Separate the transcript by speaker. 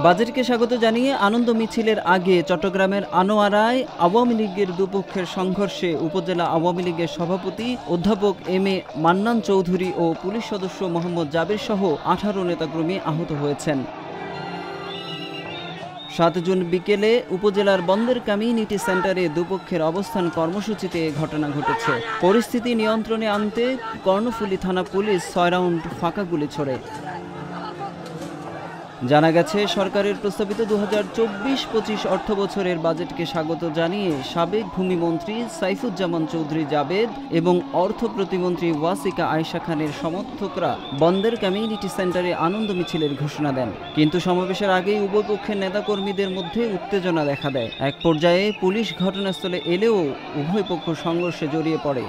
Speaker 1: বাজেটকে স্বাগত জানিয়ে আনন্দ মিছিলের আগে চট্টগ্রামের আনোয়ারায় আওয়ামী লীগের দুপক্ষের সংঘর্ষে উপজেলা আওয়ামী লীগের সভাপতি অধ্যাপক M A Mannan Chowdhury O police সদস্য মোহাম্মদ জাবের সহ 18 নেতাকর্মী আহত হয়েছেন। 7 জুন বিকেলে উপজেলার বন্দর কমিউনিটি সেন্টারে দুপক্ষের অবস্থান কর্মসূচিতে ঘটনা ঘটেছে। পরিস্থিতি নিয়ন্ত্রণে আনতে কর্ণফুলী থানা পুলিশ 6 রাউন্ড ফাঁকা গুলি ছোড়ে। জানা গেছে, সরকারের প্রস্তাবিত 2024-25 অর্থবছরের বাজেটকে স্বাগত জানিয়ে সাবেক ভূমিমন্ত্রী সাইফুজ্জামান চৌধুরী জাবেদ এবং অর্থ প্রতিমন্ত্রী ওয়াসিকা আয়েশা খানের সমর্থকরা বন্দর কমিউনিটি সেন্টারে আনন্দ মিছিলের ঘোষণা দেন। কিন্তু সমাবেশের আগেই উভয় পক্ষের নেতাকর্মীদের মধ্যে উত্তেজনা দেখা দেয়। এক পর্যায়ে পুলিশ ঘটনাস্থলে এলেও উভয় পক্ষ সংঘর্ষে জড়িয়ে পড়ে।